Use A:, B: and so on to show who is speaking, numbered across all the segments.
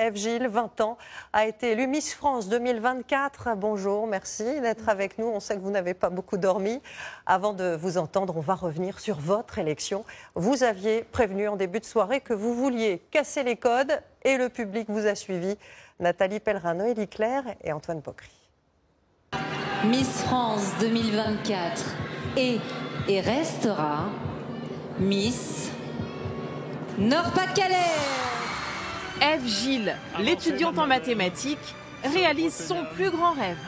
A: Ève Gilles, 20 ans, a été élue Miss France 2024. Bonjour, merci d'être avec nous. On sait que vous n'avez pas beaucoup dormi. Avant de vous entendre, on va revenir sur votre élection. Vous aviez prévenu en début de soirée que vous vouliez casser les codes et le public vous a suivi. Nathalie Pellerin, Noélie Claire et Antoine Pocry.
B: Miss France 2024 est et restera Miss Nord-Pas-de-Calais.
C: Ève Gilles, l'étudiante en mathématiques, réalise son plus grand rêve.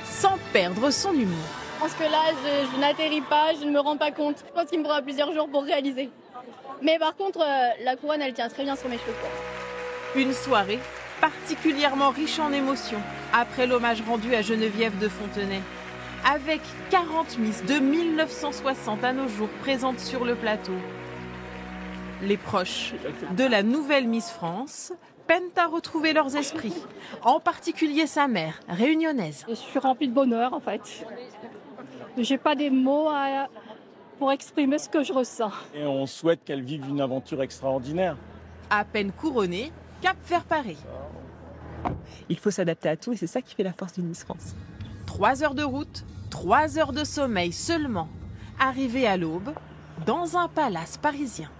C: Sans perdre son humour.
D: Je pense que là, je n'atterris pas, je ne me rends pas compte. Je pense qu'il me faudra plusieurs jours pour réaliser. Mais par contre, la couronne, elle tient très bien sur mes cheveux.
C: Une soirée particulièrement riche en émotions, après l'hommage rendu à Geneviève de Fontenay. Avec 40 Miss de 1960 à nos jours présentes sur le plateau. Les proches de la nouvelle Miss France peinent à retrouver leurs esprits, en particulier sa mère, réunionnaise.
D: Je suis remplie de bonheur, en fait. J'ai pas des mots pour exprimer ce que je ressens.
E: Et on souhaite qu'elle vive une aventure extraordinaire.
C: À peine couronnée, cap vers Paris.
F: Il faut s'adapter à tout et c'est ça qui fait la force d'une Miss France.
C: 3 heures de route, 3 heures de sommeil seulement. Arrivée à l'aube, dans un palace parisien.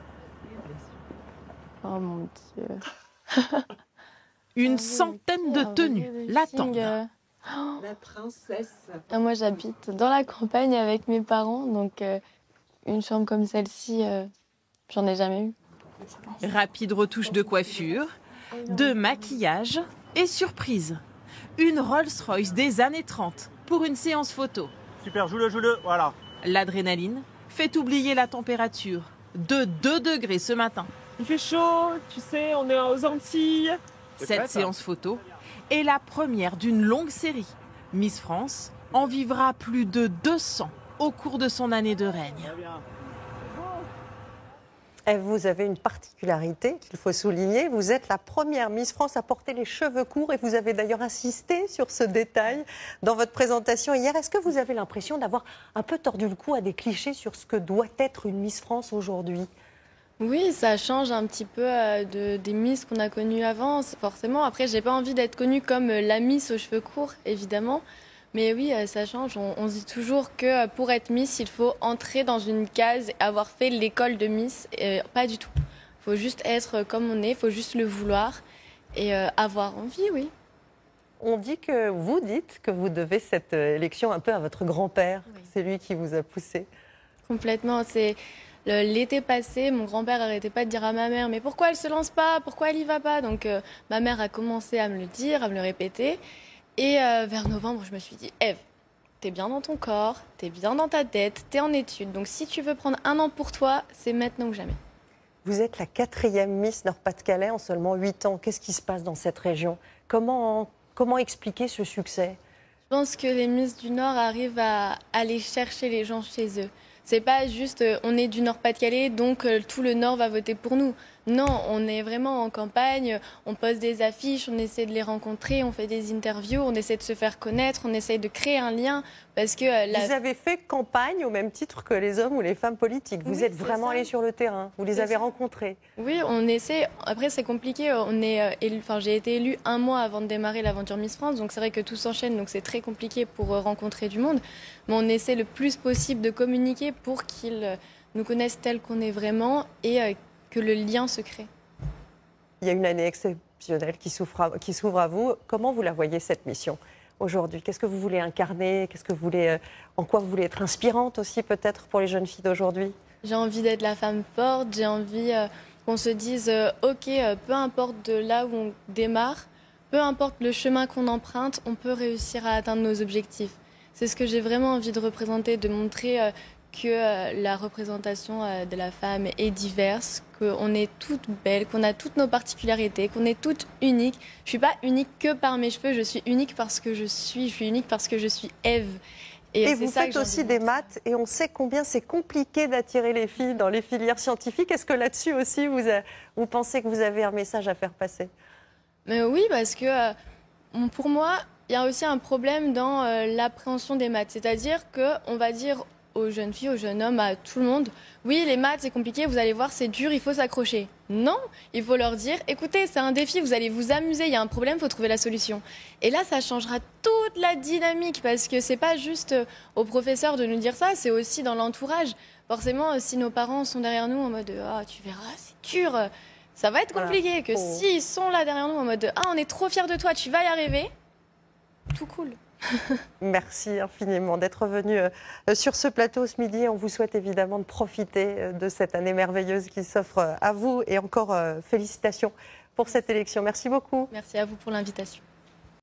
D: Oh mon Dieu.
C: Une centaine de tenues l'attendent.
G: La princesse. Moi, j'habite dans la campagne avec mes parents, donc une chambre comme celle-ci, j'en ai jamais eu.
C: Rapide retouche de coiffure, de maquillage et surprise. Une Rolls-Royce des années 30 pour une séance photo.
E: Super, joue-le, voilà.
C: L'adrénaline fait oublier la température de 2 degrés ce matin.
F: Il fait chaud, tu sais, on est aux Antilles.
C: Cette séance photo est la première d'une longue série. Miss France en vivra plus de 200 au cours de son année de règne.
A: Ève, vous avez une particularité qu'il faut souligner. Vous êtes la première Miss France à porter les cheveux courts et vous avez d'ailleurs insisté sur ce détail dans votre présentation hier. Est-ce que vous avez l'impression d'avoir un peu tordu le cou à des clichés sur ce que doit être une Miss France aujourd'hui ?
G: Oui, ça change un petit peu des Miss qu'on a connues avant, forcément. Après, j'ai pas envie d'être connue comme la Miss aux cheveux courts, évidemment. Mais oui, ça change. On se dit toujours que pour être Miss, il faut entrer dans une case, avoir fait l'école de Miss. Pas du tout. Il faut juste être comme on est, il faut juste le vouloir et avoir envie, oui.
A: On dit que vous dites que vous devez cette élection un peu à votre grand-père. Oui. C'est lui qui vous a poussé.
G: Complètement. L'été passé, mon grand-père n'arrêtait pas de dire à ma mère « Mais pourquoi elle ne se lance pas? Pourquoi elle n'y va pas ?» Donc ma mère a commencé à me le dire, à me le répéter. Et vers novembre, je me suis dit « Ève, t'es bien dans ton corps, t'es bien dans ta tête, t'es en études. Donc si tu veux prendre 1 an pour toi, c'est maintenant ou jamais. »
A: Vous êtes la 4e Miss Nord-Pas-de-Calais en seulement 8 ans. Qu'est-ce qui se passe dans cette région ? Comment expliquer ce succès ?
G: Je pense que les Miss du Nord arrivent à aller chercher les gens chez eux. C'est pas juste on est du Nord-Pas-de-Calais, donc tout le Nord va voter pour nous. Non, on est vraiment en campagne, on pose des affiches, on essaie de les rencontrer, on fait des interviews, on essaie de se faire connaître, on essaie de créer un lien. Parce que
A: Vous avez fait campagne au même titre que les hommes ou les femmes politiques. Vous êtes vraiment allés sur le terrain, vous les avez rencontrés.
G: Oui, on essaie. Après, c'est compliqué. J'ai été élue 1 mois avant de démarrer l'aventure Miss France, donc c'est vrai que tout s'enchaîne, donc c'est très compliqué pour rencontrer du monde. Mais on essaie le plus possible de communiquer pour qu'ils nous connaissent tel qu'on est vraiment et que le lien se crée.
A: Il y a une année exceptionnelle qui s'ouvre à vous. Comment vous la voyez, cette mission aujourd'hui? Qu'est-ce que vous voulez incarner? En quoi vous voulez être inspirante aussi peut-être pour les jeunes filles d'aujourd'hui?
G: J'ai envie d'être la femme forte, j'ai envie qu'on se dise ok, peu importe de là où on démarre, peu importe le chemin qu'on emprunte, on peut réussir à atteindre nos objectifs. C'est ce que j'ai vraiment envie de représenter, de montrer que la représentation de la femme est diverse, qu'on est toutes belles, qu'on a toutes nos particularités, qu'on est toutes uniques. Je ne suis pas unique que par mes cheveux, je suis unique parce que je suis unique parce que je suis Ève.
A: Et vous faites aussi des maths et on sait combien c'est compliqué d'attirer les filles dans les filières scientifiques. Est-ce que là-dessus aussi, vous pensez que vous avez un message à faire passer?
G: Oui, parce que pour moi, il y a aussi un problème dans l'appréhension des maths. C'est-à-dire qu'on va dire aux jeunes filles, aux jeunes hommes, à tout le monde. Oui, les maths, c'est compliqué, vous allez voir, c'est dur, il faut s'accrocher. Non, il faut leur dire, écoutez, c'est un défi, vous allez vous amuser, il y a un problème, il faut trouver la solution. Et là, ça changera toute la dynamique, parce que c'est pas juste aux professeurs de nous dire ça, c'est aussi dans l'entourage. Forcément, si nos parents sont derrière nous en mode « Ah, tu verras, c'est dur », ça va être compliqué. Que s'ils sont là derrière nous en mode « Ah, on est trop fiers de toi, tu vas y arriver », tout cool.
A: Merci infiniment d'être venu sur ce plateau ce midi. On vous souhaite évidemment de profiter de cette année merveilleuse qui s'offre à vous et encore félicitations pour cette élection. Merci beaucoup.
G: Merci à vous pour l'invitation.